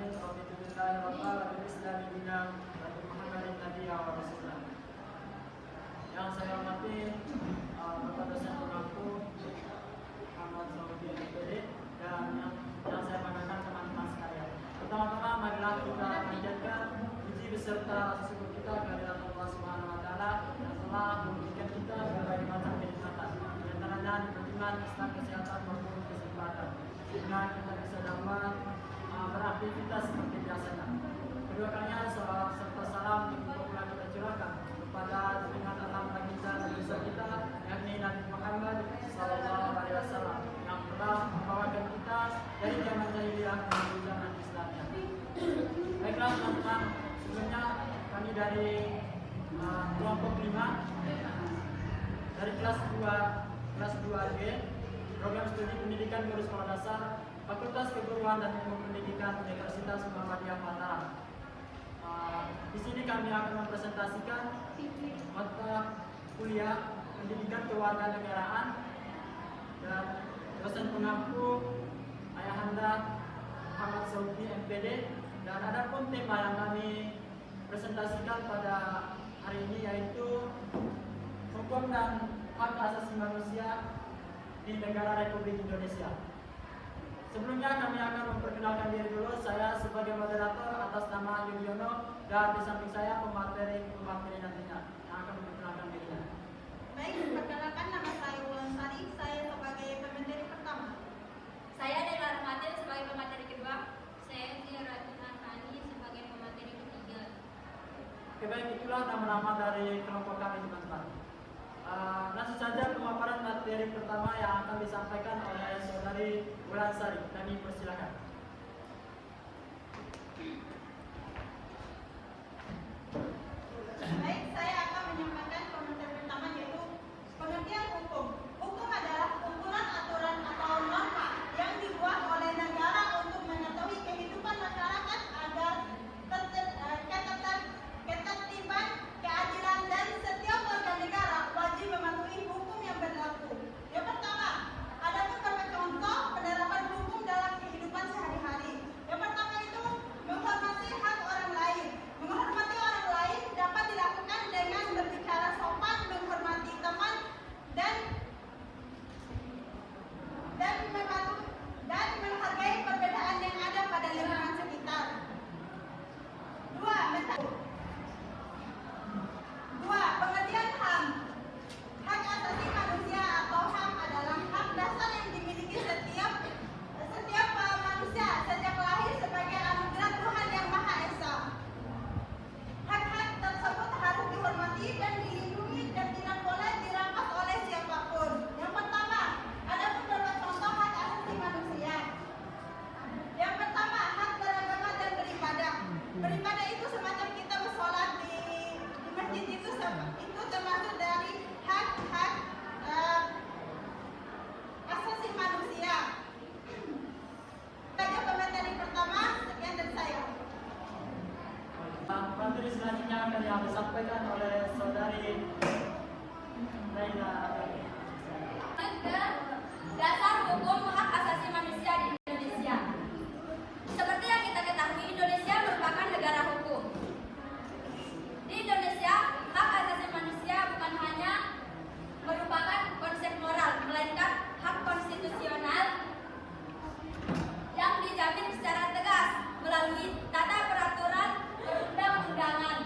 alamin. Alhamdulillahi rabbil alamin. Bismillahirrahmanirrahim. Nabi Muhammadin nabiyya wa rasulah. Yang saya hormati Bapak dosen pengampu Muhammad Saudi MPD dan yang saya banggakan teman-teman sekalian. Pertama-tama marilah kita panjatkan puji beserta syukur kita kehadirat Allah Subhanahu wa taala yang telah memberikan kita berbagai macam kenikmatan. Di antaranya nikmat Islam, kesehatan maupun kesempatan. Sehingga kita bisa dapat beraktivitas seperti biasanya. Kedua kalinya salawat serta salam untuk kita curahkan kepada junjungan alam baginda Nabi kita yakni Nabi Muhammad sallallahu alaihi wasallam yang telah membawakan kita dari zaman jahiliyah menuju zaman Islamnya. Baiklah teman-teman, sebelumnya kami dari kelompok 5 dari kelas 2G program studi pendidikan guru sekolah dasar Fakultas Keguruan dan Ilmu Pendidikan Universitas Muhammadiyah Mataram. Di sini kami akan mempresentasikan mata kuliah pendidikan kewarganegaraan dan dosen pengampu Ayahanda Muhammad Saudi MPD, dan ada pun tema yang kami presentasikan pada hari ini yaitu hukum dan hak asasi manusia di negara Republik Indonesia. Sebelumnya kami akan memperkenalkan diri dulu. Saya sebagai moderator atas nama Yudhoyono dan di samping saya pemateri nantinya yang akan memperkenalkan dirinya. Baik, perkenalkan nama saya Wulan Sari, saya sebagai pemateri pertama. Saya Dela Rahmatin sebagai pemateri kedua. Saya Zira Tunarkani sebagai pemateri ketiga. Oke, baik, itulah nama-nama dari kelompok kami teman-teman. Langsung saja pemaparan materi pertama yang akan disampaikan oleh saudari Wulan Sari. Kami persilakan. Baik, saya akan menyampaikan komentar pertama yaitu pengertian hukum. Hukum adalah kumpulan aturan atau norma yang dibuat oleh negara untuk mengetahui kehidupan masyarakat agar ketertiban, keadilan dan setiap warga negara wajib mematuhi hukum yang berlaku. Yang pertama, ada beberapa contoh penerapan hukum dalam kehidupan sehari-hari. Yang pertama itu menghormati hak orang lain. Menghormati orang lain dapat dilakukan dengan berbicara sopan, menghormati teman, dan menghargai perbedaan yang ada pada lingkungan sekitar. Dua, pengertian HAM. Hak asasi manusia atau HAM adalah hak dasar yang dimiliki setiap manusia sejak lahir sebagai anugerah Tuhan Yang Maha Esa. Hak-hak tersebut harus dihormati dan dilindungi dan tidak boleh dirampas oleh siapapun. Yang pertama, ada beberapa contoh hak asasi manusia. Yang pertama, hak beragama dan beribadah. Beribadah itu semacam kita bersolat di masjid, itu termasuk dari hak-hak asasi manusia. Saja komentari pertama, sekian dari saya. Materi selanjutnya akan yang disampaikan oleh saudari Raina. Dasar hukum hak asasi manusia di Indonesia. Seperti yang kita ketahui, Indonesia merupakan negara hukum. Di Indonesia, hak asasi manusia bukan hanya merupakan konsep moral, melainkan hak konstitusional yang dijamin secara tegas melalui tata peraturan perundang-undangan.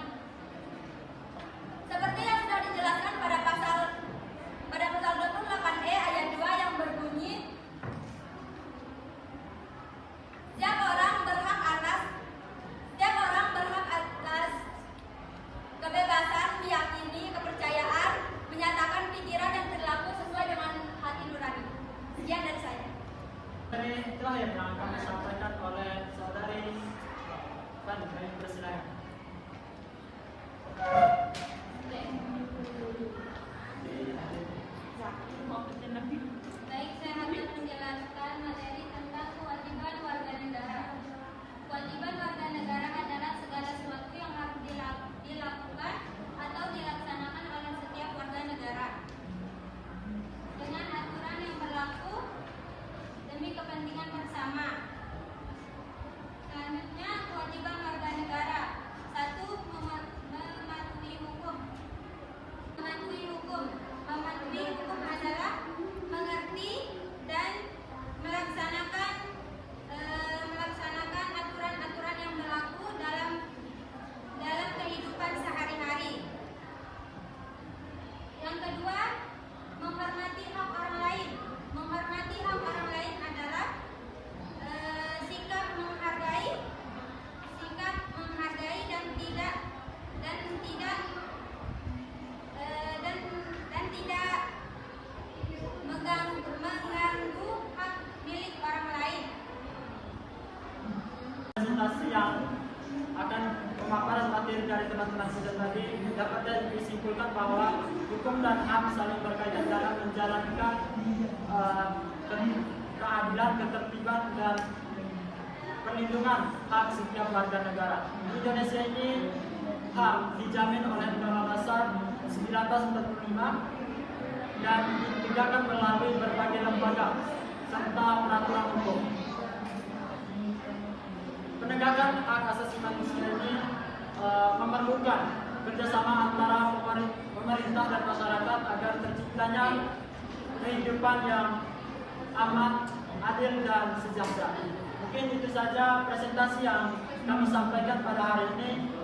Seperti yang sudah dijelaskan pada pasal 28E ayat 2 yang berbunyi, setiap orang berhak atas kebebasan meyakini, kepercayaan, menyatakan pikiran dan perilaku sesuai dengan hati nurani. Sekian dari saya. Materi terakhir yang akan disampaikan oleh saudari Fani. Kami persilakan. Baik, saya akan menjelaskan materi tentang kewajiban warga negara. Kewajiban warga negara adalah segala sesuatu yang harus dilakukan atau dilaksanakan oleh setiap warga negara dengan aturan yang berlaku demi kepentingan bersama. Selanjutnya, kita tadi dapat disimpulkan bahwa hukum dan HAM saling berkaitan dalam menjalankan keadilan, ketertiban, dan perlindungan hak setiap warga negara. Di Indonesia ini HAM dijamin oleh Undang-Undang Dasar 1945 dan ditegakkan melalui berbagai lembaga serta peraturan hukum. Penegakan hak asasi manusia ini memerlukan kerjasama antara pemerintah dan masyarakat agar terciptanya kehidupan yang aman, adil, dan sejahtera. Mungkin itu saja presentasi yang kami sampaikan pada hari ini.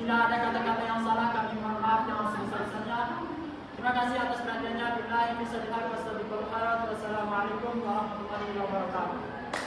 Tidak ada kata-kata yang salah, kami mohon maaf yang sebesar-besarnya. Terima kasih atas perhatiannya. Wassalamualaikum warahmatullahi wabarakatuh.